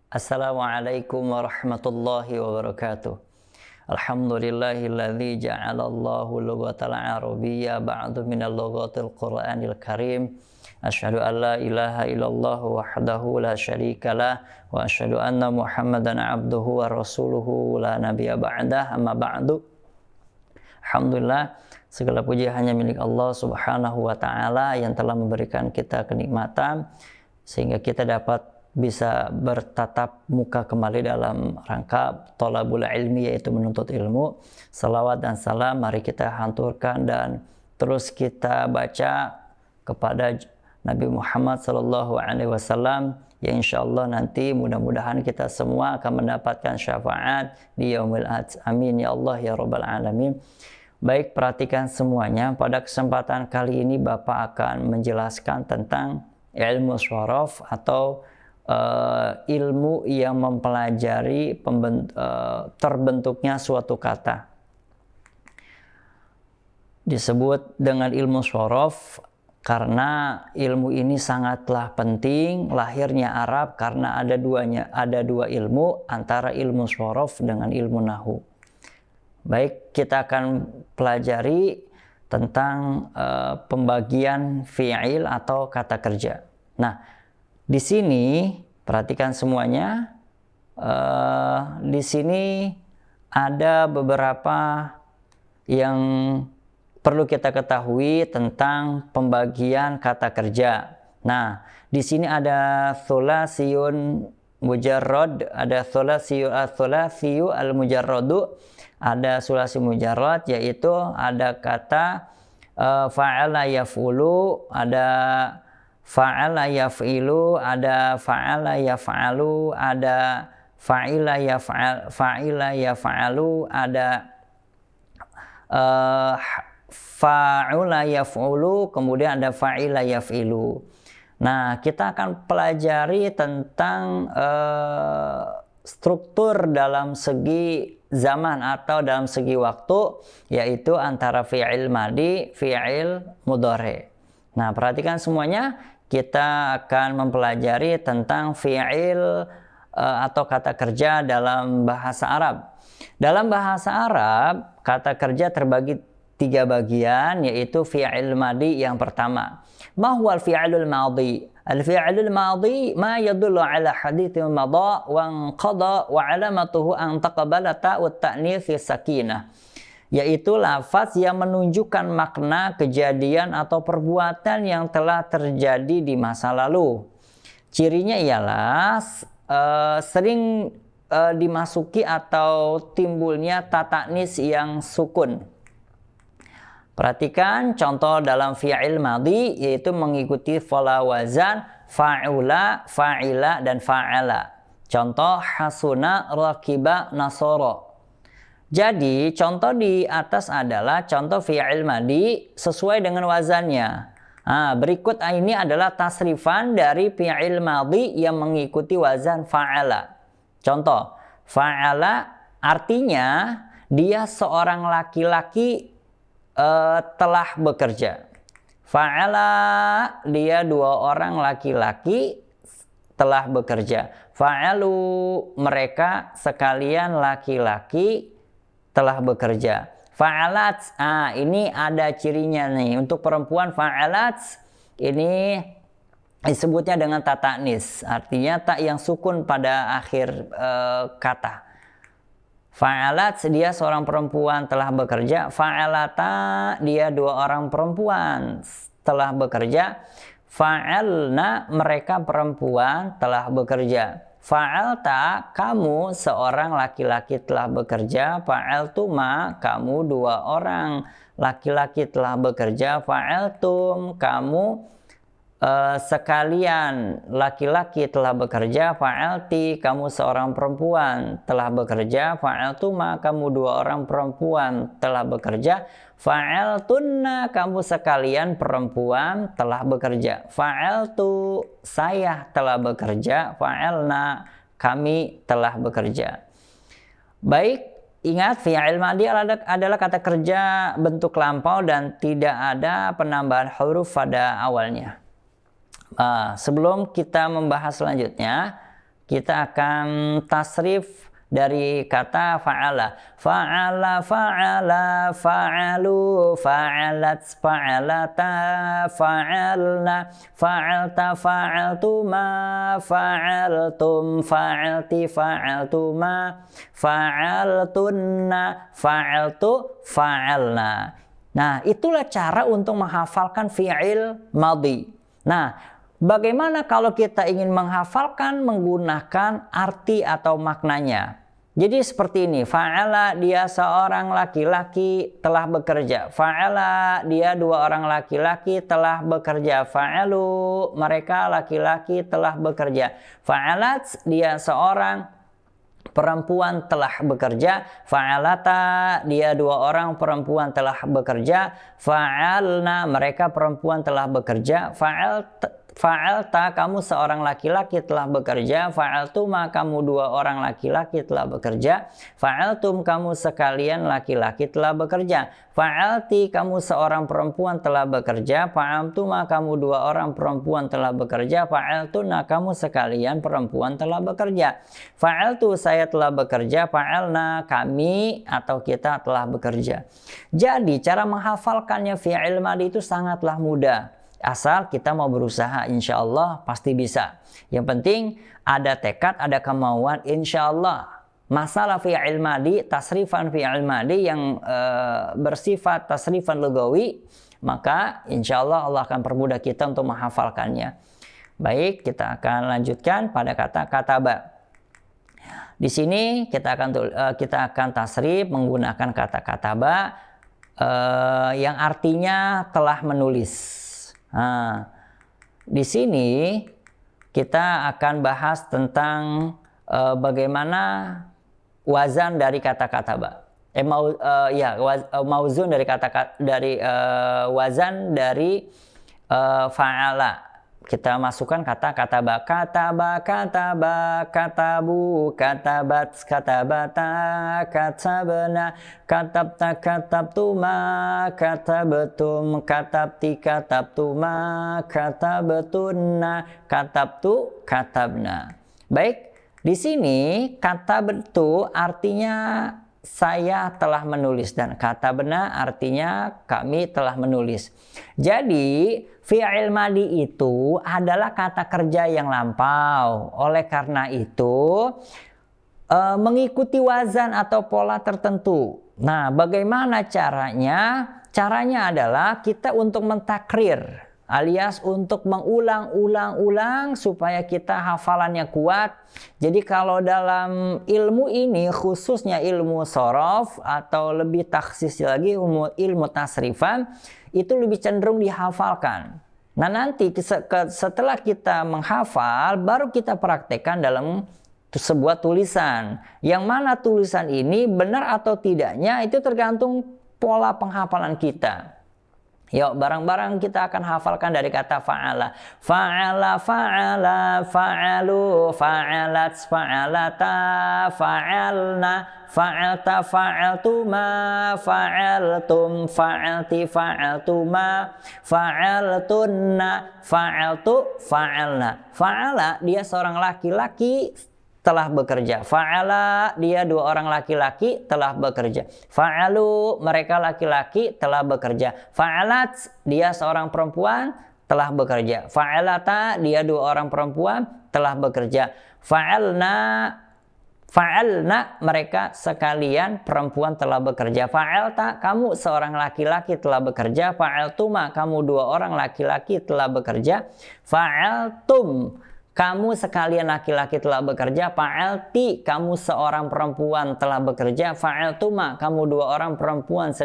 Assalamualaikum warahmatullahi wabarakatuh. Alhamdulillahilladzi ja'alallahu lughatal arabiyya ba'du minal lughatil qur'anil karim. Asyhadu an la ilaha illallah wahdahu la syarikalah wa asyhadu anna Muhammadan abduhu wa rasuluhu la nabiyya ba'dah, amma ba'du. Alhamdulillah, segala puji hanya milik Allah Subhanahu wa taala yang telah memberikan kita kenikmatan sehingga kita dapat bisa bertatap muka kembali dalam rangka thalabul ilmi, yaitu menuntut ilmu. Salawat dan salam mari kita hanturkan dan terus kita baca kepada Nabi Muhammad SAW yang insyaallah nanti mudah-mudahan kita semua akan mendapatkan syafaat di yaumil ad. Amin ya Allah ya rabbal alamin. Baik, perhatikan semuanya. Pada kesempatan kali ini Bapak akan menjelaskan tentang ilmu syaraf atau ilmu yang mempelajari terbentuknya suatu kata. Disebut dengan ilmu syaraf karena ilmu ini sangatlah penting. Lahirnya Arab karena ada dua ilmu, antara ilmu syaraf dengan ilmu nahwu. Baik, kita akan pelajari tentang pembagian fi'il atau kata kerja. Nah, di sini perhatikan semuanya. Di sini ada beberapa yang perlu kita ketahui tentang pembagian kata kerja. Nah, di sini ada thulasiyun mujarrad, ada thulasiyu al-mujarradu, ada sulasi mujarrad, yaitu ada kata fa'ala yaf'ulu, ada fa'ala yaf'ilu, ada fa'ala yaf'alu, ada fa'ila yaf'alu, ada fa'ula yaf'ulu, kemudian ada fa'ila yaf'ilu. Nah, kita akan pelajari tentang struktur dalam segi zaman atau dalam segi waktu, yaitu antara fi'il madi, fi'il mudhari. Nah, perhatikan semuanya. Kita akan mempelajari tentang fi'il atau kata kerja dalam bahasa Arab. Dalam bahasa Arab, kata kerja terbagi 3 bagian, yaitu fi'il madi yang pertama. Ma huwa al-fi'ilul madi? Al-fi'ilul madi ma yadullu ala hadithin madha wa anqada wa alamatuhu an taqabala ta'ut ta'nits sakinah. Yaitu lafaz yang menunjukkan makna kejadian atau perbuatan yang telah terjadi di masa lalu. Cirinya ialah sering dimasuki atau timbulnya ta ta'nis yang sukun. Perhatikan contoh dalam fi'il madhi, yaitu mengikuti pola wazan fa'ula, fa'ila, dan fa'ala. Contoh hasuna, rakiba, nasoro. Jadi contoh di atas adalah contoh fi'il madi sesuai dengan wazannya. Nah, berikut ini adalah tasrifan dari fi'il madi yang mengikuti wazan fa'ala. Contoh, fa'ala artinya dia seorang laki-laki telah bekerja. Fa'ala dia 2 orang laki-laki telah bekerja. Fa'alu mereka sekalian laki-laki telah bekerja. Fa'alat, ini ada cirinya nih. Untuk perempuan fa'alat ini disebutnya dengan ta ta'nis, artinya tak yang sukun pada akhir kata. Fa'alat dia seorang perempuan telah bekerja. Fa'alata dia 2 orang perempuan telah bekerja. Fa'alna mereka perempuan telah bekerja. Fa'alta kamu seorang laki-laki telah bekerja. Fa'altuma kamu 2 orang laki-laki telah bekerja. Fa'altum kamu sekalian laki-laki telah bekerja. Fa'alti kamu seorang perempuan telah bekerja. Fa'altuma kamu 2 orang perempuan telah bekerja. Fa'altunna kamu sekalian perempuan telah bekerja. Fa'altu saya telah bekerja. Fa'alna kami telah bekerja. Baik, ingat fi'il madi adalah kata kerja bentuk lampau dan tidak ada penambahan huruf pada awalnya. Sebelum kita membahas selanjutnya, kita akan tasrif dari kata fa'ala. Fa'ala, fa'ala, fa'alu, fa'alat, fa'alata, fa'alna, fa'alta, fa'altuma, fa'altum, fa'alti, fa'altuma, fa'altunna, fa'altu, fa'alna. Nah, itulah cara untuk menghafalkan fi'il madhi. Nah, bagaimana kalau kita ingin menghafalkan menggunakan arti atau maknanya? Jadi seperti ini, fa'ala dia seorang laki-laki telah bekerja. Fa'ala dia dua orang laki-laki telah bekerja. Fa'alu mereka laki-laki telah bekerja. Fa'alat dia seorang perempuan telah bekerja. Fa'alata dia dua orang perempuan telah bekerja. Fa'alna mereka perempuan telah bekerja. Fa'alta kamu seorang laki-laki telah bekerja. Fa'altuma kamu dua orang laki-laki telah bekerja. Fa'altum kamu sekalian laki-laki telah bekerja. Fa'alti kamu seorang perempuan telah bekerja. Fa'altuma kamu dua orang perempuan telah bekerja. Fa'altuna kamu sekalian perempuan telah bekerja. Fa'altu saya telah bekerja. Fa'alna kami atau kita telah bekerja. Jadi cara menghafalkannya fi'il madhi itu sangatlah mudah. Asal kita mau berusaha, insya Allah pasti bisa. Yang penting ada tekad, ada kemauan, insya Allah. Masalah fi'il madhi, tasrifan fi'il madhi yang bersifat tasrifan lugawi, maka insya Allah Allah akan permudah kita untuk menghafalkannya. Baik, kita akan lanjutkan pada kata kataba. Di sini kita akan tasrif menggunakan kata kataba yang artinya telah menulis. Nah, di sini kita akan bahas tentang bagaimana wazan dari kata kataba. Mauzun dari wazan dari fa'ala. Kita masukkan kata kataba, kataba, kataba, katabu, katabat, katabata, katabna, katabta, katabtuma, katabtum, katabti, katabtuma, katabtunna, katabtu, katabna. Baik, di sini katabtu artinya saya telah menulis dan kata benar artinya kami telah menulis. Jadi fi'il madhi itu adalah kata kerja yang lampau. Oleh karena itu mengikuti wazan atau pola tertentu. Nah, bagaimana caranya? Caranya adalah kita untuk mentakrir alias untuk mengulang-ulang supaya kita hafalannya kuat. Jadi kalau dalam ilmu ini khususnya ilmu sorof atau lebih taksis lagi ilmu tasrifan itu lebih cenderung dihafalkan. Nah nanti setelah kita menghafal baru kita praktekkan dalam sebuah tulisan. Yang mana tulisan ini benar atau tidaknya itu tergantung pola penghafalan kita. Yuk bareng-bareng kita akan hafalkan dari kata fa'ala. Fa'ala, fa'ala, fa'alu, fa'alat, fa'alata, fa'alna, fa'alta, fa'altuma, fa'altum, fa'alti, fa'altuma, fa'altunna, fa'altu, fa'alna. Fa'ala dia seorang laki-laki telah bekerja. Fa'ala dia dua orang laki-laki telah bekerja. Fa'alu mereka laki-laki telah bekerja. Fa'alat dia seorang perempuan telah bekerja. Fa'alata dia dua orang perempuan telah bekerja. Fa'alna mereka sekalian perempuan telah bekerja. Fa'alta kamu seorang laki-laki telah bekerja. Fa'altuma kamu dua orang laki-laki telah bekerja. Fa'altum kamu sekalian laki-laki telah bekerja. Fa'alti kamu seorang perempuan telah bekerja. Fa'altuma kamu dua orang perempuan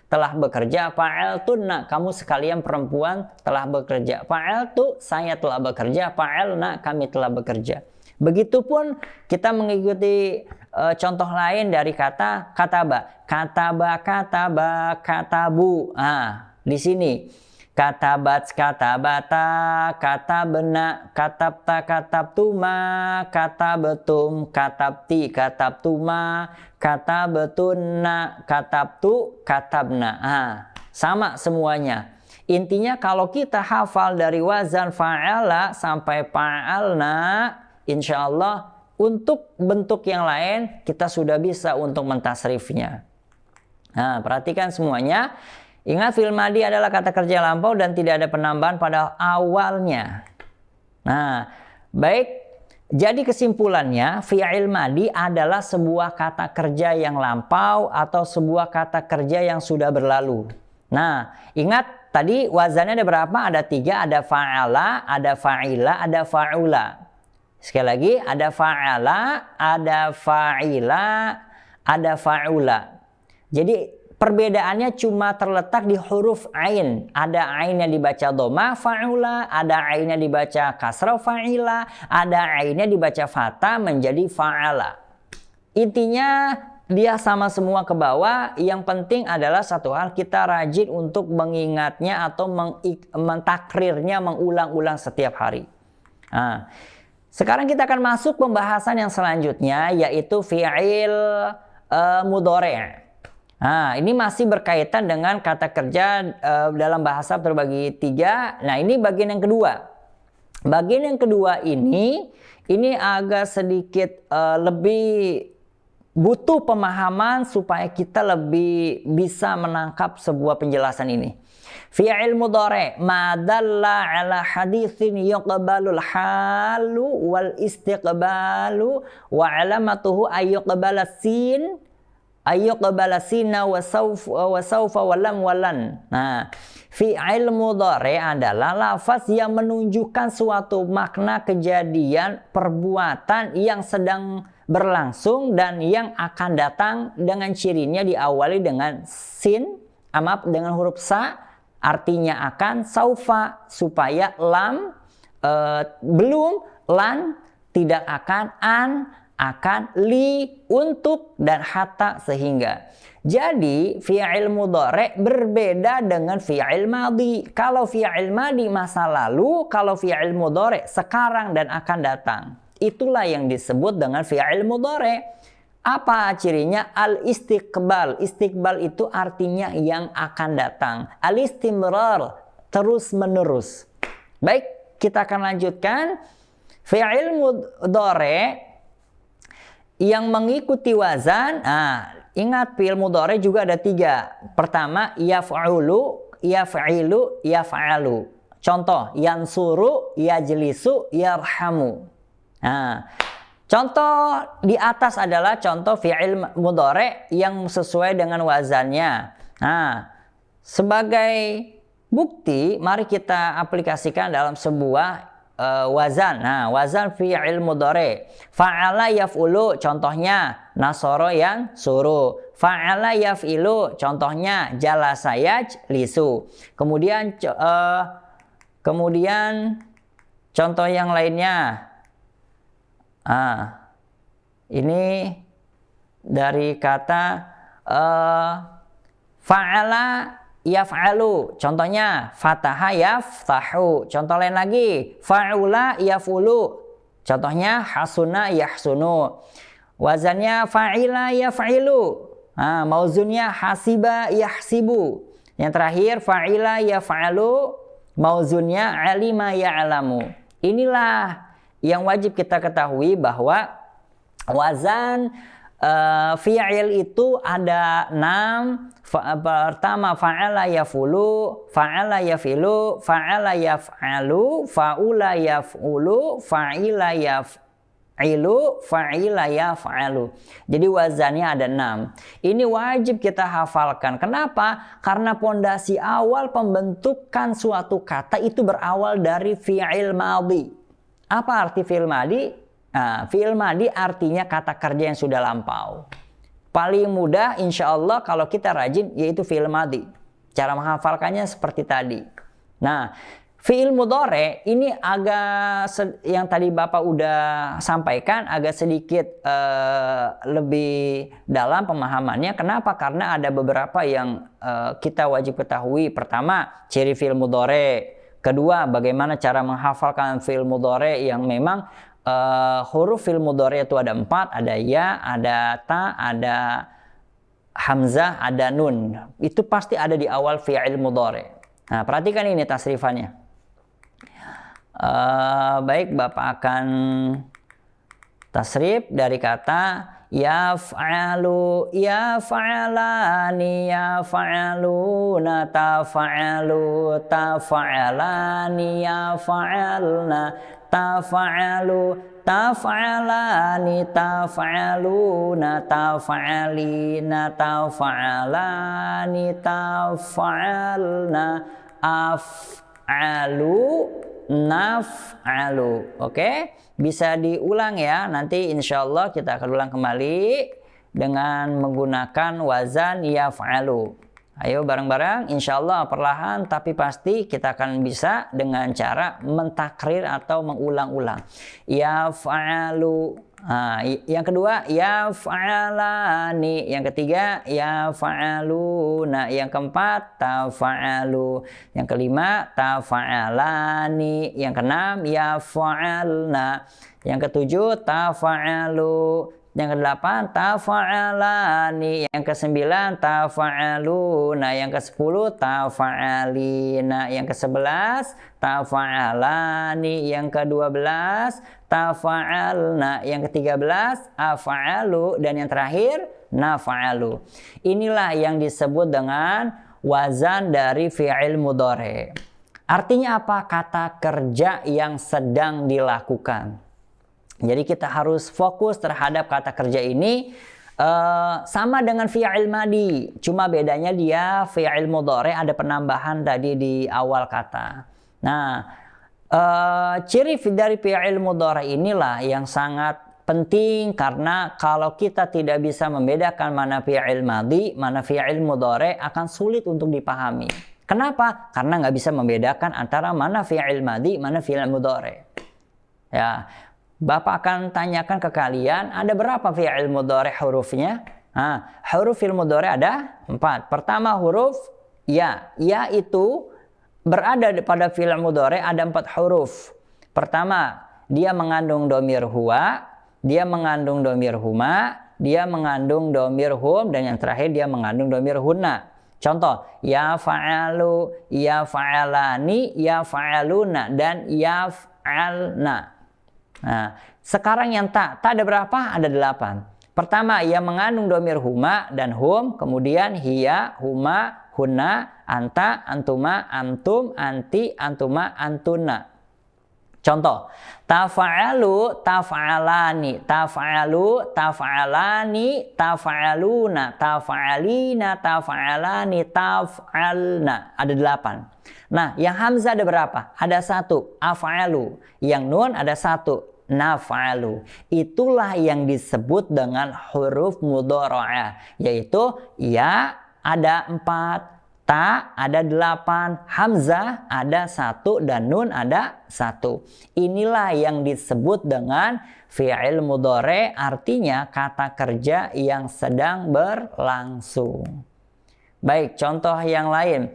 telah bekerja. Fa'altunna kamu sekalian perempuan telah bekerja. Fa'altu saya telah bekerja. Fa'alna kami telah bekerja. Begitupun kita mengikuti contoh lain dari kata kataba. Kataba, kataba, katabu. Nah, di sini katabat, katabata, katabna, katabta, katabtuma, katabetum, katabti, katabtuma, katabetunna, katabtu, katabna. Sama semuanya. Intinya kalau kita hafal dari wazan fa'ala sampai fa'alna, insya Allah untuk bentuk yang lain kita sudah bisa untuk mentasrifnya. Nah, perhatikan semuanya. Ingat, fi'il madhi adalah kata kerja lampau dan tidak ada penambahan pada awalnya. Nah, baik. Jadi kesimpulannya, fi'il madhi adalah sebuah kata kerja yang lampau atau sebuah kata kerja yang sudah berlalu. Nah, ingat tadi wazannya ada berapa? Ada 3, ada fa'ala, ada fa'ila, ada fa'ula. Sekali lagi, ada fa'ala, ada fa'ila, ada fa'ula. Jadi perbedaannya cuma terletak di huruf ain. Ada ainnya dibaca dhamma fa'ula, ada ainnya dibaca kasrah fa'ila, ada ainnya dibaca fathah menjadi fa'ala. Intinya dia sama semua ke bawah. Yang penting adalah satu hal, kita rajin untuk mengingatnya atau mentakrirnya, mengulang-ulang setiap hari. Nah, sekarang kita akan masuk pembahasan yang selanjutnya, yaitu fi'il mudhari'. Nah, ini masih berkaitan dengan kata kerja dalam bahasa terbagi 3. Nah, ini bagian yang kedua. Bagian yang kedua ini agak sedikit lebih butuh pemahaman supaya kita lebih bisa menangkap sebuah penjelasan ini. Fi'il mudhari' ma dalla ala haditsin yuqbalul halu wal istiqbalu wa alamatuhu ayyuqbala sin ayyuqbala sina wa sawfa wa lam walan. Nah, fi'il mudhari' adalah lafaz yang menunjukkan suatu makna kejadian, perbuatan yang sedang berlangsung dan yang akan datang, dengan cirinya diawali dengan sin, dengan huruf sa, artinya akan, saufa supaya lam, belum, lan tidak akan, an akan, li untuk, dan hatta sehingga. Jadi fi'il mudhari' berbeda dengan fi'il madhi. Kalau fi'il madhi masa lalu, kalau fi'il mudhari' sekarang dan akan datang. Itulah yang disebut dengan fi'il mudhari'. Apa cirinya? Al-istiqbal. Istiqbal itu artinya yang akan datang. Al-istimrar, terus menerus. Baik, kita akan lanjutkan. Fi'il mudhari' yang mengikuti wazan. Nah, ingat fi'il mudhari' juga ada 3. Pertama, yaf'ulu, yaf'ilu, yaf'alu. Contoh, yansuru, yajlisu, yarhamu. Nah, contoh di atas adalah contoh fi'il mudhari' yang sesuai dengan wazannya. Nah, sebagai bukti, mari kita aplikasikan dalam sebuah wazan. Nah, wazan fi'il mudhari'. Fa'ala yaf'ulu, contohnya nasoro yang suruh. Fa'ala yaf'ilu, contohnya jalasa yajlisu. Kemudian contoh yang lainnya. Ini dari kata fa'ala yaf'alu, contohnya fataha yaftahu. Contoh lain lagi, fa'ula yaf'ulu, contohnya hasuna yahsunu. Wazannya fa'ila yaf'ilu, mauzunnya hasiba yahsibu. Yang terakhir fa'ila yaf'alu, mauzunnya alima ya'lamu. Inilah yang wajib kita ketahui, bahwa wazan fi'il itu ada 6. Pertama fa'ala yaf'ulu, fa'ala yaf'ilu, fa'ala yaf'alu, fa'ula yaf'ulu, fa'ila yaf'ilu, fa'ila yaf'alu. Jadi wazannya ada 6. Ini wajib kita hafalkan. Kenapa? Karena pondasi awal pembentukan suatu kata itu berawal dari fi'il madhi. Apa arti fi'il madhi? Nah, fi'il madhi artinya kata kerja yang sudah lampau. Paling mudah insya Allah kalau kita rajin yaitu fi'il madhi. Cara menghafalkannya seperti tadi. Nah, fi'il mudhari' ini agak yang tadi Bapak udah sampaikan agak sedikit lebih dalam pemahamannya. Kenapa? Karena ada beberapa yang kita wajib ketahui. Pertama, ciri fi'il mudhari'. Kedua, bagaimana cara menghafalkan fi'il mudhari' yang memang huruf fi'il mudhari' itu ada 4, ada ya, ada ta, ada hamzah, ada nun. Itu pasti ada di awal fi'il mudhari'. Nah, perhatikan ini tasrifannya. Baik, Bapak akan Tasrif dari kata yaf'alu, yaf'alani, yaf'aluna, taf'alu, taf'alani, yaf'alna, taf'alu, taf'alani, taf'aluna, taf'alina, taf'alani, taf'alna, af'alu, naf'alu. Oke? Bisa diulang ya, nanti insya Allah kita akan ulang kembali dengan menggunakan wazan yaf'alu. Ayo bareng-bareng, insya Allah perlahan tapi pasti kita akan bisa dengan cara mentakrir atau mengulang-ulang. Yaf'alu. Nah, yang kedua yaf'alani, yang ketiga yaf'aluna, yang keempat taf'alu, yang kelima taf'alani, yang keenam yaf'alna, yang ketujuh taf'alu, yang kedelapan tafa'alani, yang kesembilan tafa'aluna, yang kesepuluh tafa'alina, yang kesebelas tafa'alani, yang kedua-belas tafa'alna, yang ketiga-belas afa'alu, dan yang terakhir nafa'alu. Inilah yang disebut dengan wazan dari fi'il mudhari'. Artinya apa? Kata kerja yang sedang dilakukan. Jadi kita harus fokus terhadap kata kerja ini, sama dengan fi'il madi, cuma bedanya dia fi'il mudhari' ada penambahan tadi di awal kata. Nah, ciri dari fi'il mudhari' inilah yang sangat penting, karena kalau kita tidak bisa membedakan mana fi'il madi, mana fi'il mudhari', akan sulit untuk dipahami. Kenapa? Karena nggak bisa membedakan antara mana fi'il madi, mana fi'il mudhari'. Ya. Bapak akan tanyakan ke kalian, ada berapa fi'il mudhari' hurufnya? Huruf fi'il mudhari' ada 4. Pertama huruf ya. Ya itu berada pada fi'il mudhari' ada 4 huruf. Pertama, dia mengandung dhamir huwa, dia mengandung dhamir huma, dia mengandung dhamir hum, dan yang terakhir dia mengandung dhamir hunna. Contoh, ya fa'alu, ya fa'alani, ya fa'aluna, dan ya fa'alna. Nah, sekarang yang tak ada berapa? Ada 8. Pertama, ia mengandung dhamir huma dan hum, kemudian hiya, huma, hunna, anta, antuma, antum, anti, antuma, antuna. Contoh, tafa'alu, tafa'alani, tafa'alu, tafa'alani, tafa'aluna, tafa'alina, tafa'alani, taf'alna. Ada 8. Nah, yang hamzah ada berapa? Ada 1, af'alu. Yang nun ada 1, naf'alu. Itulah yang disebut dengan huruf mudhara'ah, yaitu ya ada 4, ta ada 8, hamzah ada 1, dan nun ada 1. Inilah yang disebut dengan fi'il mudhari', artinya kata kerja yang sedang berlangsung. Baik, contoh yang lain.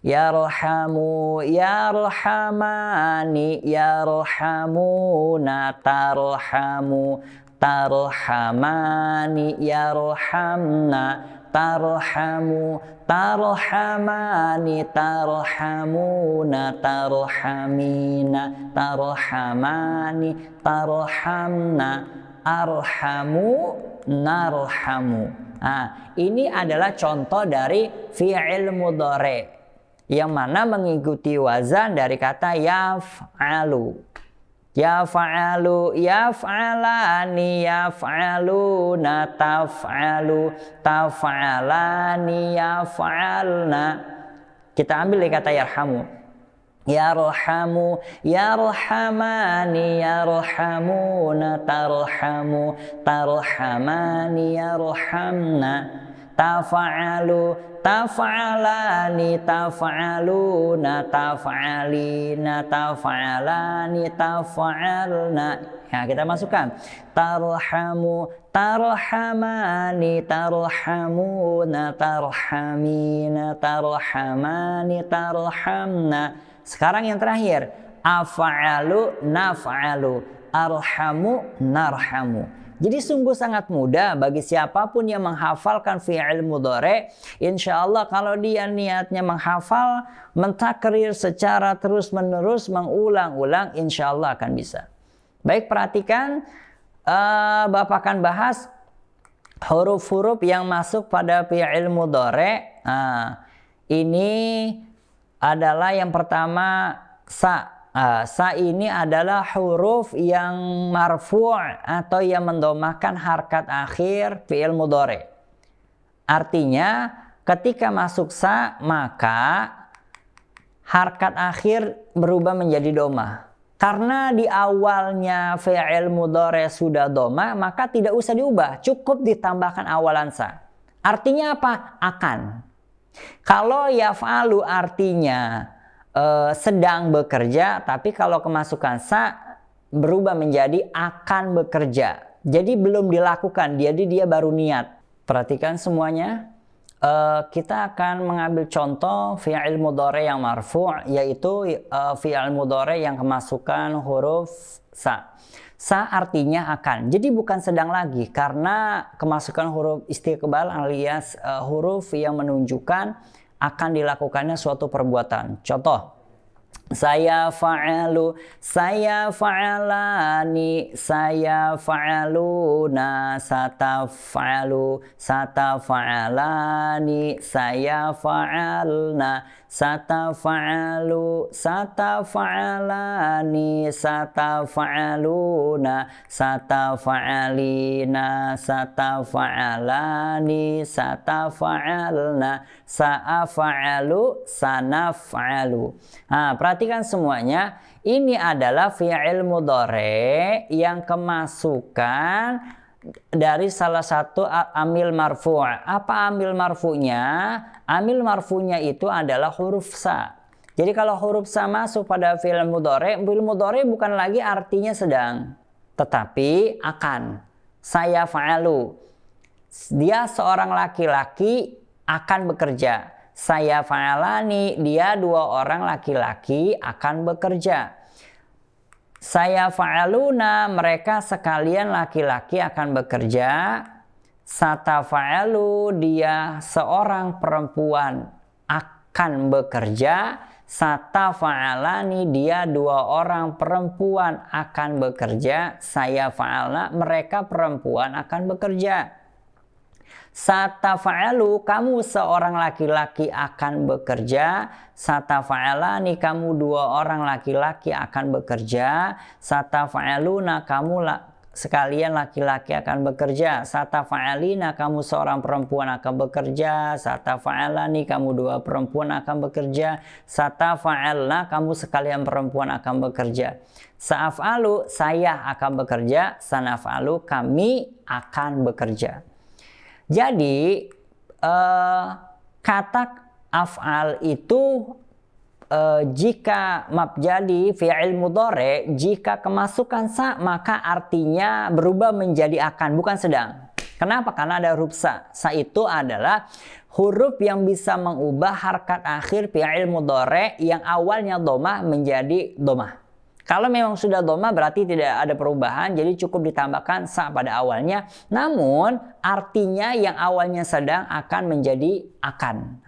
Yarhamu, yarhamani, yarhamuna, tarhamu, tarhamani, yarhamna, tarhamu, tarhamani, tarhamuna, tarhamina, tarhamani, tarhamna, arhamu, narhamu. Nah, ini adalah contoh dari fi'il mudhari' yang mana mengikuti wazan dari kata yaf'alu. Yaf'alu, yaf'alani, yaf'aluna, taf'alu, taf'alani, yaf'alna. Kita ambil dari kata yarhamu. Yarhamu, yarhamani, yarhamuna, tarhamu, tarhamani, yarhamna. Tafa'alu, taf'alani, taf'aluna, taf'alina, taf'alani, taf'alna. Ya, kita masukkan. Tarhamu, tarhamani, tarhamuna, tarhamina, tarhamani, tarhamna. Sekarang yang terakhir. Af'alu, naf'alu, arhamu, narhamu. Jadi sungguh sangat mudah bagi siapapun yang menghafalkan fi'il mudhari'. Insya Allah kalau dia niatnya menghafal, mentakrir secara terus menerus, mengulang-ulang, insya Allah akan bisa. Baik, perhatikan Bapak akan bahas huruf-huruf yang masuk pada fi'il mudhari'. Ini adalah yang pertama sa. Sa ini adalah huruf yang marfu' atau yang mendomakan harkat akhir fi'il mudhari'. Artinya ketika masuk sa maka harkat akhir berubah menjadi doma. Karena di awalnya fi'il mudhari' sudah doma, maka tidak usah diubah, cukup ditambahkan awalan sa. Artinya apa? Akan. Kalau yaf'alu artinya sedang bekerja, tapi kalau kemasukan sa berubah menjadi akan bekerja. Jadi belum dilakukan, jadi dia baru niat. Perhatikan semuanya. Kita akan mengambil contoh fi'il mudhari' yang marfu', yaitu fi'il mudhari' yang kemasukan huruf sa. Sa artinya akan. Jadi bukan sedang lagi, karena kemasukan huruf istiqbal alias huruf yang menunjukkan akan dilakukannya suatu perbuatan. Contoh, saya fa'alu, saya fa'alani, saya fa'aluna, sataf'alu, sataf'alani, saya fa'alna, sataf'alu, sataf'alani, sataf'aluna, sataf'alina, sataf'alani, sataf'alna, sa'af'alu, sanaf'alu. Perhatikan semuanya, ini adalah fi'il mudhari' yang kemasukan dari salah satu amil marfu'. Apa amil marfu'nya? Amil marfu'nya itu adalah huruf sa. Jadi kalau huruf sa masuk pada fi'il mudhari' bukan lagi artinya sedang, tetapi akan. Saya fa'alu. Dia seorang laki-laki akan bekerja. Saya fa'alani, dia dua orang laki-laki akan bekerja. Saya fa'aluna, mereka sekalian laki-laki akan bekerja. Satafa'alu, dia seorang perempuan akan bekerja. Satafa'alani, dia dua orang perempuan akan bekerja. Saya fa'alna, mereka perempuan akan bekerja. Satafa'alu, kamu seorang laki-laki akan bekerja. Satafa'alani, kamu dua orang laki-laki akan bekerja. Satafa'aluna, kamu sekalian laki-laki akan bekerja. Satafa'alina, kamu seorang perempuan akan bekerja. Satafa'alani, kamu dua perempuan akan bekerja. Satafa'alna, kamu sekalian perempuan akan bekerja. Sa'af'alu, saya akan bekerja. Sanaf'alu, kami akan bekerja. Jadi kata af'al itu jika mabjadi fi'il mudhari', jika kemasukan sa maka artinya berubah menjadi akan, bukan sedang. Kenapa? Karena ada huruf sa. Sa itu adalah huruf yang bisa mengubah harkat akhir fi'il mudhari' yang awalnya domah menjadi domah. Kalau memang sudah doma berarti tidak ada perubahan, jadi cukup ditambahkan sa pada awalnya. Namun artinya yang awalnya sedang akan menjadi akan.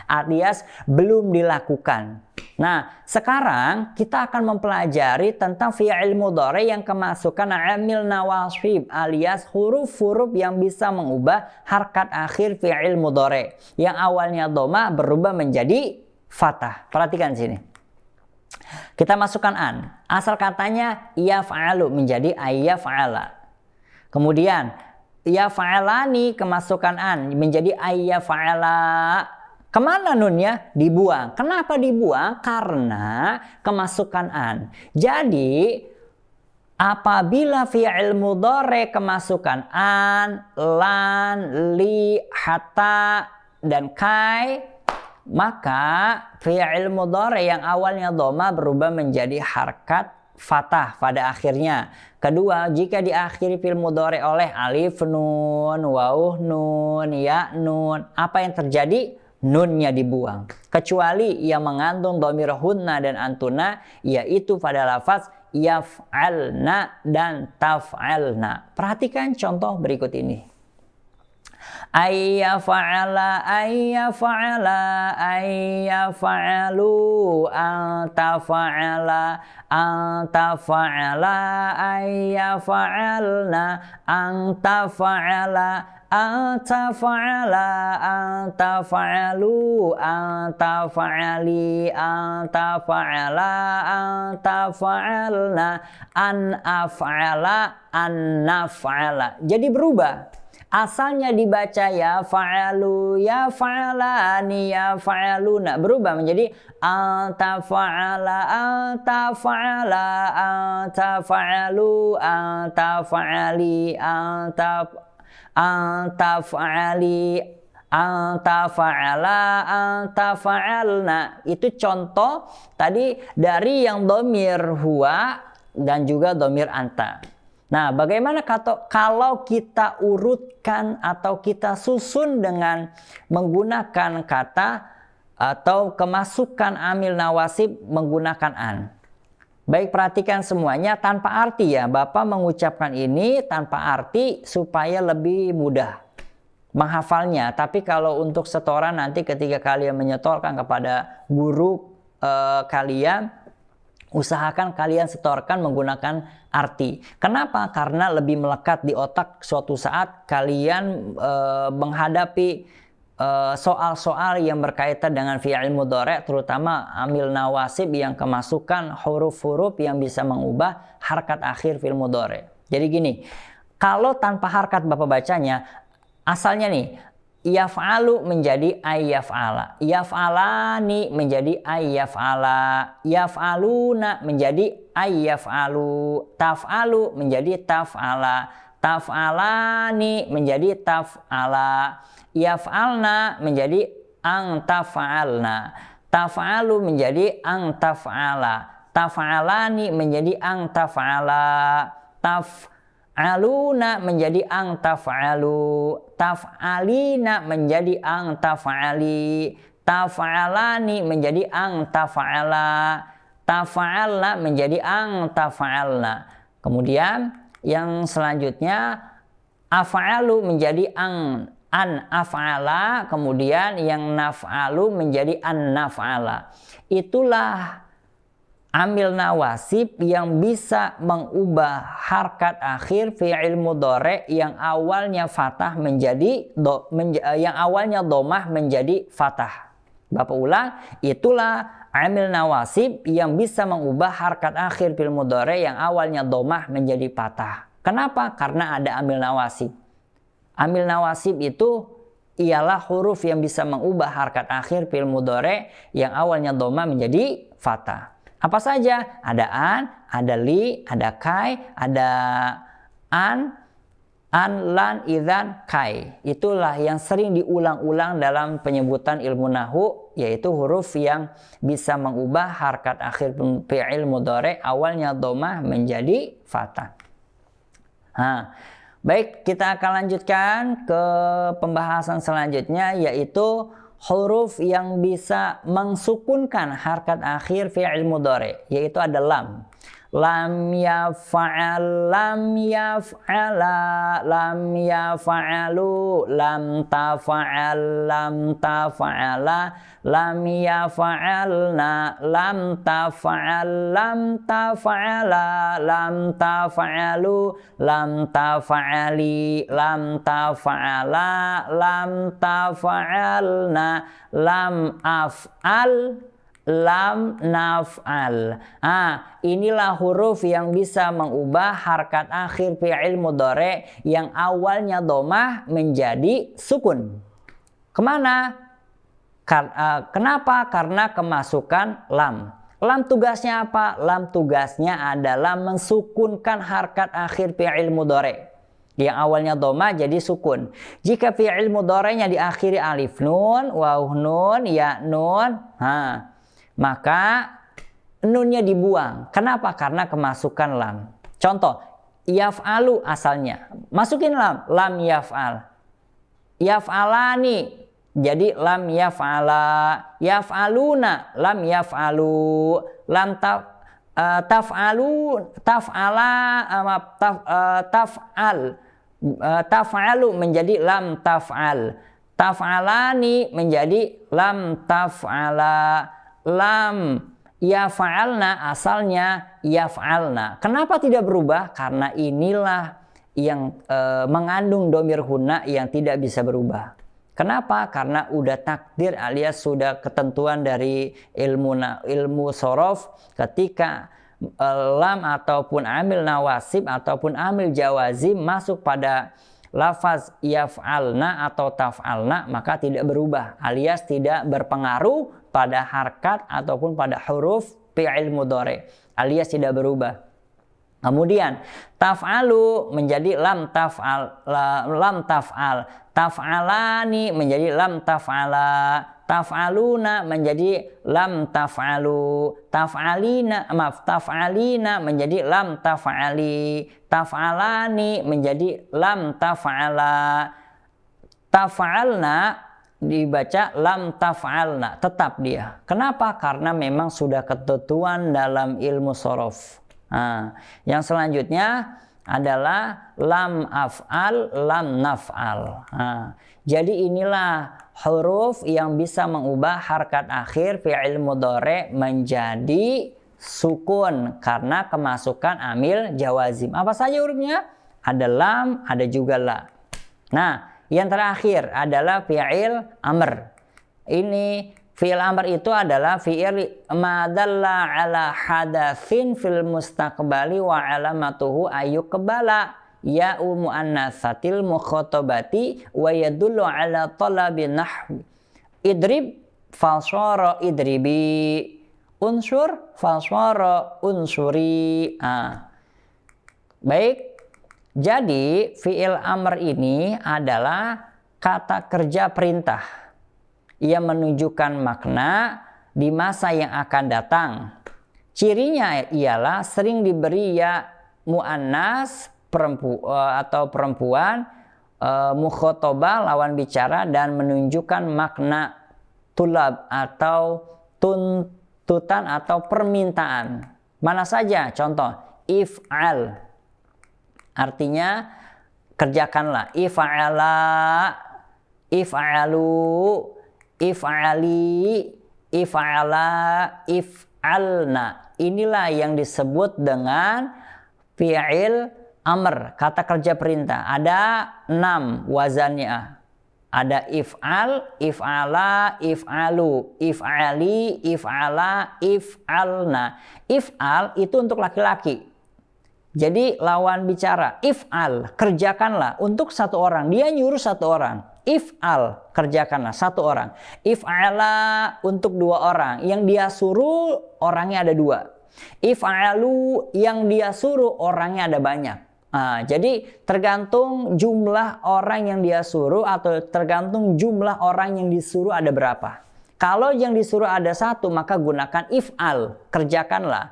Alias belum dilakukan. Nah, sekarang kita akan mempelajari tentang fi'il mudhari' yang kemasukan amil nawasib alias huruf-huruf yang bisa mengubah harkat akhir fi'il mudhari' yang awalnya doma berubah menjadi fathah. Perhatikan sini. Kita masukkan an. Asal katanya yaf'alu menjadi ayyaf'ala. Kemudian yaf'alani kemasukan an menjadi ayyaf'ala. Kemana nunnya? Dibuang. Kenapa dibuang? Karena kemasukan an. Jadi apabila fi'il mudhari' kemasukan an, lan, li, hatta, dan kai, maka fi'il mudhari' yang awalnya doma berubah menjadi harkat fathah pada akhirnya. Kedua, jika diakhiri fi'il mudhari' oleh alif nun, waw nun, ya nun, apa yang terjadi? Nunnya dibuang. Kecuali yang mengandung dhamir hunna dan antuna, yaitu pada lafaz yaf'alna dan taf'alna. Perhatikan contoh berikut ini. Ayyafa'ala, ayyafa'ala, ayyafa'alu, antafa'ala, antafa'ala, ayyafa'alna, antafa'ala, antafa'ala, antafa'alu, antafa'ali, antafa'ala, antafa'alna, an'af'ala, annaf'ala. Jadi berubah. Asalnya dibaca ya fa'alu, ya fa'alani, ya fa'aluna. Berubah menjadi anta fa'ala, anta fa'ala, anta fa'alu, anta fa'ali, anta fa'ali, anta fa'ala, anta fa'alna. Itu contoh tadi dari yang domir huwa dan juga domir anta. Nah, bagaimana kalau kita urutkan atau kita susun dengan menggunakan kata atau kemasukan amil nawasib menggunakan an? Baik, perhatikan semuanya tanpa arti ya. Bapak mengucapkan ini tanpa arti supaya lebih mudah menghafalnya. Tapi kalau untuk setoran nanti ketika kalian menyetorkan kepada guru kalian, usahakan kalian setorkan menggunakan arti. Kenapa? Karena lebih melekat di otak suatu saat kalian menghadapi soal-soal yang berkaitan dengan fi'il mudhari', terutama amil nawasib yang kemasukan huruf-huruf yang bisa mengubah harkat akhir fi'il mudhari'. Jadi gini, kalau tanpa harkat Bapak bacanya, asalnya nih, yaf'alu menjadi ayyaf'ala, yaf'alani menjadi ayyaf'ala, yaf'aluna menjadi ayyaf'alu, taf'alu menjadi taf'ala, taf'alani menjadi taf'ala, yaf'alna menjadi ang taf'alna, taf'alu menjadi ang taf'ala, taf'alani menjadi ang taf'ala, aluna menjadi ang taf'alu, taf'alina menjadi ang taf'ali, taf'alani menjadi ang taf'ala, taf'alna menjadi ang taf'alna. Kemudian yang selanjutnya af'alu menjadi an af'ala, kemudian yang naf'alu menjadi an naf'ala. Itulah amil nawasib yang bisa mengubah harkat akhir fi'il mudhari' yang awalnya fathah menjadi yang awalnya domah menjadi fathah. Bapak ulang, itulah amil nawasib yang bisa mengubah harkat akhir fi'il mudhari' yang awalnya domah menjadi fathah. Kenapa? Karena ada amil nawasib. Amil nawasib itu ialah huruf yang bisa mengubah harkat akhir fi'il mudhari' yang awalnya domah menjadi fathah. Apa saja? Ada an, ada li, ada kai, ada an, lan, idzan, kai. Itulah yang sering diulang-ulang dalam penyebutan ilmu nahu, yaitu huruf yang bisa mengubah harkat akhir fi'il mudhari' awalnya domah menjadi fathah. Nah, baik, kita akan lanjutkan ke pembahasan selanjutnya, yaitu huruf yang bisa mengsukunkan harkat akhir fi'il mudhari', yaitu ada lam. Lam yaf'al, lam yaf'ala, lam yaf'alu, lam taf'al, lam taf'ala, lam yaf'alna, lam taf'al, lam taf'ala, lam taf'alu, lam taf'ali, lam taf'ala, lam taf'alna, lam af'al, lam naf'al. Inilah huruf yang bisa mengubah harkat akhir fi'il mudhari' yang awalnya domah menjadi sukun. Kemana? Kenapa? Karena kemasukan lam. Lam tugasnya apa? Lam tugasnya adalah mensukunkan harkat akhir fi'il mudhari' yang awalnya domah jadi sukun. Jika fi'il mudhari'nya diakhiri alif nun, waw nun, ya nun, maka nunnya dibuang. Kenapa? Karena kemasukan lam. Contoh, yaf'alu asalnya. Masukin lam, lam yaf'al. Yaf'alani, jadi lam yaf'ala. Yaf'aluna, lam yaf'alu. Lam taf'alu, taf'ala, taf'al. Taf'alu menjadi lam taf'al. Taf'alani menjadi lam taf'ala. Lam yaf'alna asalnya yaf'alna. Kenapa tidak berubah? Karena inilah yang mengandung dhamir huna yang tidak bisa berubah. Kenapa? Karena udah takdir alias sudah ketentuan dari ilmu sorof ketika lam ataupun amil nawasib ataupun amil jawazim masuk pada lafaz yaf'alna atau taf'alna maka tidak berubah alias tidak berpengaruh pada harkat ataupun pada huruf fi'il mudhari alias tidak berubah. Kemudian taf'alu menjadi lam taf'al, taf'alani menjadi lam taf'ala, taf'aluna menjadi lam taf'alu, taf'alina menjadi lam taf'ali, taf'alani menjadi lam taf'ala, taf'alna dibaca lam taf'alna, tetap dia. Kenapa? Karena memang sudah ketentuan dalam ilmu sorof. Nah, yang selanjutnya adalah lam af'al, lam naf'al. Nah, jadi inilah huruf yang bisa mengubah harkat akhir fi'il mudhari menjadi sukun karena kemasukan amil jawazim. Apa saja hurufnya? Ada lam, ada juga la. Nah, yang terakhir adalah fi'il amr. Ini fi'il amr itu adalah fi'il madalla ala hadatsin fil mustaqbali wa alamatuhu ayyukbala ya'u muannatsatil mukhatabati wa yadullu ala talabi nahwi. Idrib falsara idribi, unsur falsara unsuri. Baik. Jadi fi'il amr ini adalah kata kerja perintah yang menunjukkan makna di masa yang akan datang. Cirinya ialah sering diberi ya muannas perempuan, mukhotoba lawan bicara dan menunjukkan makna tulab atau tuntutan atau permintaan. Mana saja? Contoh, if'al artinya kerjakanlah, if'ala, if'alu, if'ali, if'ala, if'alna. Inilah yang disebut dengan fi'il amr, kata kerja perintah. Ada 6 wazannya. Ada if'al, if'ala, if'alu, if'ali, if'ala, if'alna. If'al itu untuk laki-laki. Jadi lawan bicara, if'al, kerjakanlah untuk satu orang. Dia nyuruh satu orang. If'al, kerjakanlah satu orang. If'ala untuk 2 orang. Yang dia suruh orangnya ada 2. If'alu yang dia suruh orangnya ada banyak. Jadi tergantung jumlah orang yang dia suruh atau tergantung jumlah orang yang disuruh ada berapa. Kalau yang disuruh ada 1 maka gunakan if'al, kerjakanlah.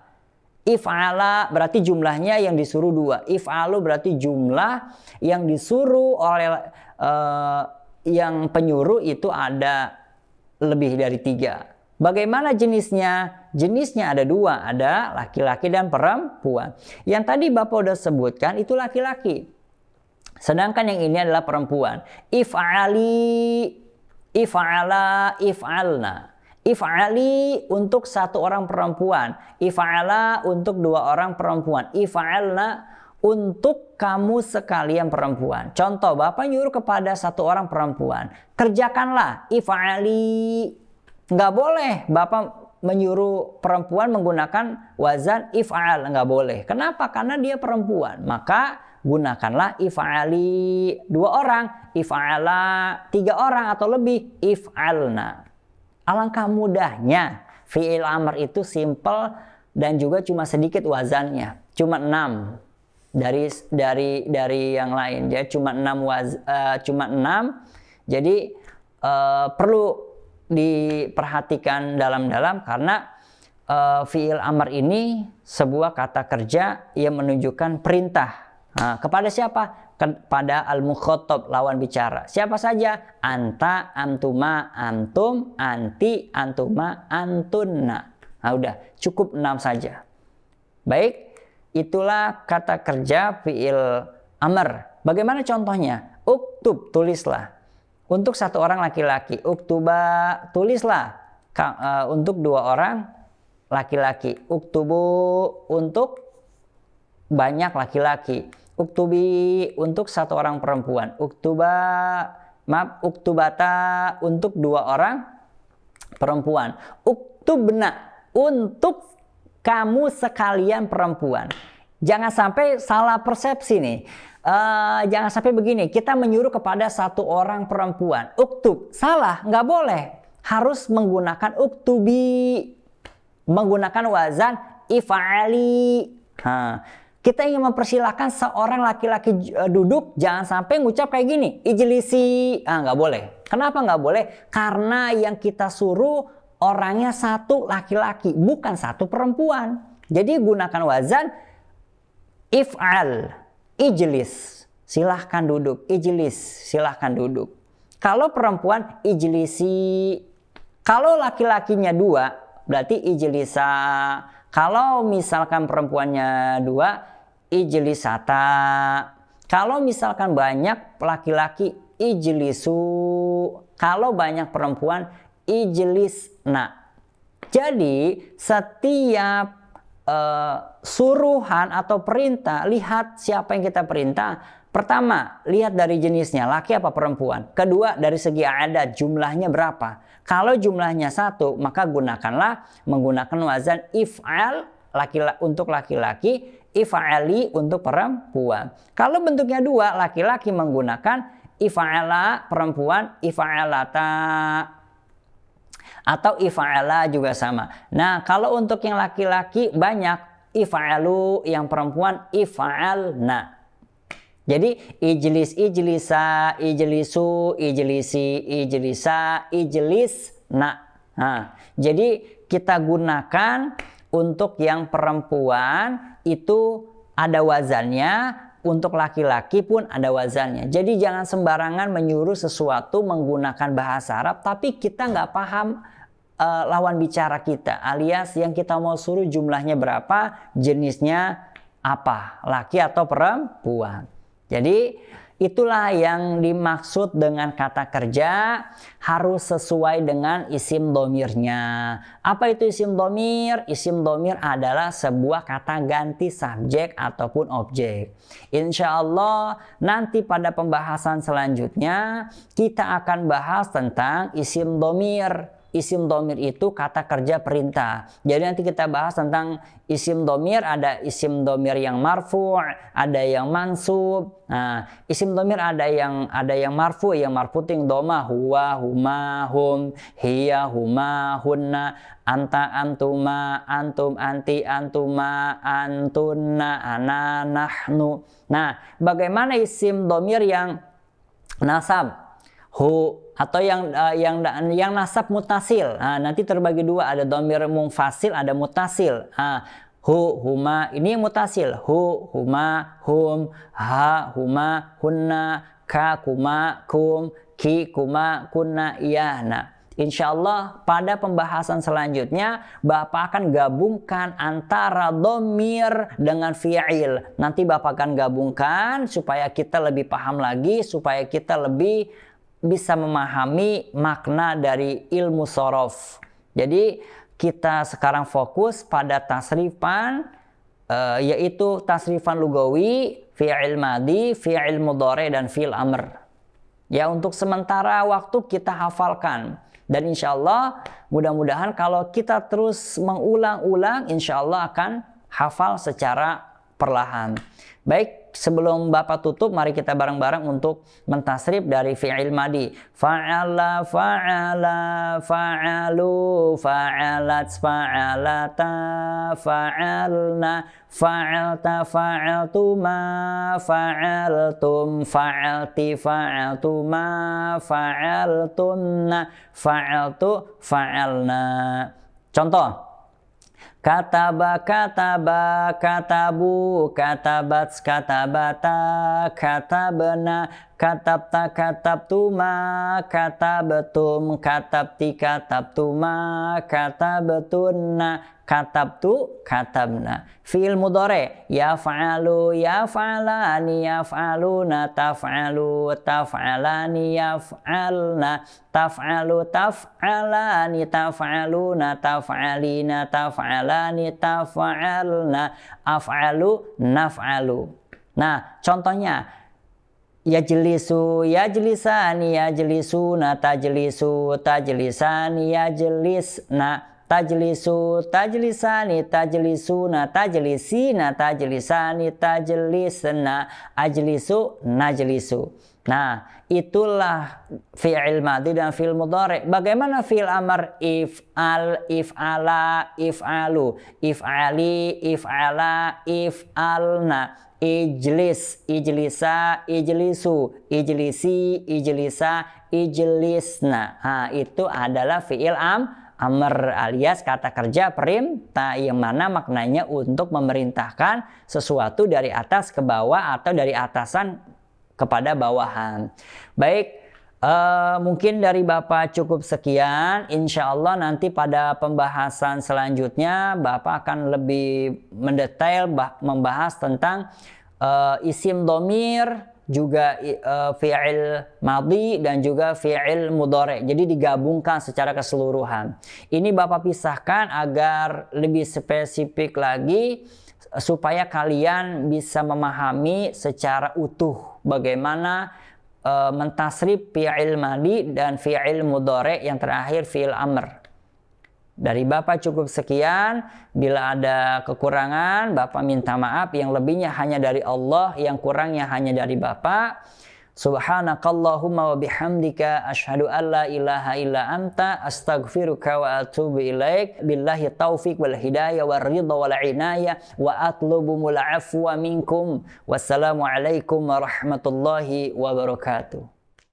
If'ala berarti jumlahnya yang disuruh 2. If'alu berarti jumlah yang disuruh oleh yang penyuruh itu ada lebih dari 3. Bagaimana jenisnya? Jenisnya ada 2, ada laki-laki dan perempuan. Yang tadi Bapak udah sebutkan itu laki-laki. Sedangkan yang ini adalah perempuan. If'ali, if'ala, if'alna. If'ali untuk 1 orang perempuan. If'ala untuk 2 orang perempuan. If'alna untuk kamu sekalian perempuan. Contoh, Bapak nyuruh kepada 1 orang perempuan. Kerjakanlah, if'ali. Nggak boleh Bapak menyuruh perempuan menggunakan wazan if'al. Nggak boleh. Kenapa? Karena dia perempuan. Maka gunakanlah if'ali 2 orang. If'ala 3 orang atau lebih. If'alna. Alangkah mudahnya fi'il amr itu simple dan juga cuma sedikit wazannya, cuma 6 dari yang lain. Jadi cuma 6 Jadi perlu diperhatikan dalam-dalam karena fi'il amr ini sebuah kata kerja yang menunjukkan perintah. Kepada siapa? Kepada al-mukhatab, lawan bicara. Siapa saja? Anta, antuma, antum, anti, antuma, antunna. Udah, cukup 6 saja. Baik, itulah kata kerja fi'il amr Bagaimana contohnya? Uktub, tulislah. Untuk satu orang laki-laki. Uktuba, tulislah. Untuk dua orang laki-laki. Uktubu, untuk banyak laki-laki. Uktubi, untuk satu orang perempuan. Uktubata, untuk dua orang perempuan. Uktubna, untuk kamu sekalian perempuan. Jangan sampai salah persepsi nih. Jangan sampai begini, kita menyuruh kepada satu orang perempuan. Uktub, salah, nggak boleh. Harus menggunakan uktubi. Menggunakan wazan if'ali. Kita ingin mempersilahkan seorang laki-laki duduk, jangan sampai ngucap kayak gini, ijlisi. Nggak boleh. Kenapa nggak boleh? Karena yang kita suruh orangnya satu laki-laki, bukan satu perempuan. Jadi gunakan wazan if'al, ijlis, silahkan duduk, ijlis, silahkan duduk. Kalau perempuan, ijlisi. Kalau laki-lakinya dua, berarti ijlisa. Kalau misalkan perempuannya dua, ijlisata. Kalau misalkan banyak laki-laki, ijlisu. Kalau banyak perempuan, ijlisna. Jadi setiap suruhan atau perintah, lihat siapa yang kita perintah. Pertama, lihat dari jenisnya, laki apa perempuan. Kedua, dari segi adat, jumlahnya berapa. Kalau jumlahnya satu, maka gunakanlah menggunakan wazan if'al untuk laki-laki, if'ali untuk perempuan. Kalau bentuknya dua, laki-laki menggunakan if'ala, perempuan if'alata. Atau if'ala juga sama. Nah, kalau untuk yang laki-laki banyak, if'alu, yang perempuan if'alna. Jadi ijlis, ijlisa, ijlisu, ijlisi, ijlisa, ijlisna. Jadi kita gunakan untuk yang perempuan itu ada wazannya, untuk laki-laki pun ada wazannya. Jadi jangan sembarangan menyuruh sesuatu menggunakan bahasa Arab tapi kita nggak paham lawan bicara kita, alias yang kita mau suruh jumlahnya berapa, jenisnya apa, laki atau perempuan. Jadi itulah yang dimaksud dengan kata kerja harus sesuai dengan isim domirnya. Apa itu isim domir? Isim domir adalah sebuah kata ganti subjek ataupun objek. Insya Allah nanti pada pembahasan selanjutnya kita akan bahas tentang isim domir. Isim domir itu kata kerja perintah. Jadi nanti kita bahas tentang isim domir, ada isim domir yang marfu', ada yang mansub. Nah, isim domir ada yang marfu', yang marfu'ing doma, huwa, huma, hum, hiya, huma, hunna, anta, antuma, antum, anti, antuma, antunna, ana, nahnu. Nah, bagaimana isim domir yang nasab? Hu, atau yang nasab mutasil. Nanti terbagi dua, ada domir munfasil, ada mutasil. Hu, huma, ini yang mutasil. Hu, huma, hum, ha, huma, hunna, ka, kuma, kum, ki, kuma, kunna, iya. Nah, insya Allah pada pembahasan selanjutnya Bapak akan gabungkan antara domir dengan fi'il. Nanti Bapak akan gabungkan supaya kita lebih paham lagi, supaya kita lebih bisa memahami makna dari ilmu sorof. Jadi kita sekarang fokus pada tasrifan, yaitu tasrifan lugawi, fi'il madi, fi'il mudhari, dan fi'il amr. Ya, untuk sementara waktu kita hafalkan. Dan insya Allah mudah-mudahan kalau kita terus mengulang-ulang, insya Allah akan hafal secara perlahan. Baik, sebelum Bapak tutup, mari kita bareng-bareng untuk mentasrif dari fi'il madi. Fa'ala, fa'ala, fa'alu, fa'alat, fa'alata, fa'alna, fa'alta, fa'altuma, fa'altum, fa'alti, fa'altuma, fa'altunna, fa'altu, fa'alna. Contoh. Kataba, kataba, katabu, katabat, katabata, katabna, katabta katabtuma katabatum katabti katabtuma katabatunna katabtu katabna. Fi'il mudhari yaf'alu yaf'alani yaf'aluna taf'alu taf'alani yaf'alna taf'alu taf'alani taf'aluna taf'alina taf'alani taf'alna af'alu naf'alu. Nah, contohnya yajlisu yajlisani yajlisuna tajlisu tajlisani yajlisna tajlisu tajlisani tajlisuna tajlisina tajlisani tajlisna ajlisu najlisu. Nah, itulah fi'il madhi dan fi'il mudhari. Bagaimana fi'il amr? If'al, if'ala, if'alu, if'ali, if'ala, if'alna, ijlis, ijlisa, ijlisu, ijlisi, ijlisa, ijlisna. Nah, itu adalah fi'il amr alias kata kerja perintah yang mana maknanya untuk memerintahkan sesuatu dari atas ke bawah atau dari atasan kepada bawahan. Baik, mungkin dari Bapak cukup sekian. Insya Allah nanti pada pembahasan selanjutnya Bapak akan lebih mendetail membahas tentang isim dhamir, juga fi'il madhi dan juga fi'il mudhari. Jadi digabungkan secara keseluruhan. Ini Bapak pisahkan agar lebih spesifik lagi supaya kalian bisa memahami secara utuh bagaimana mentasrif fi'il madhi dan fi'il mudhari yang terakhir fi'il amr. Dari Bapak cukup sekian. Bila ada kekurangan, Bapak minta maaf. Yang lebihnya hanya dari Allah, yang kurangnya hanya dari Bapak. Subhanakallahumma wa bihamdika asyhadu an la ilaha illa anta astaghfiruka wa atubu ilaik. Billahi taufiq wal hidayah wal ridha wal inayah wa atlubumul afwa minkum. Wassalamualaikum warahmatullahi wabarakatuh.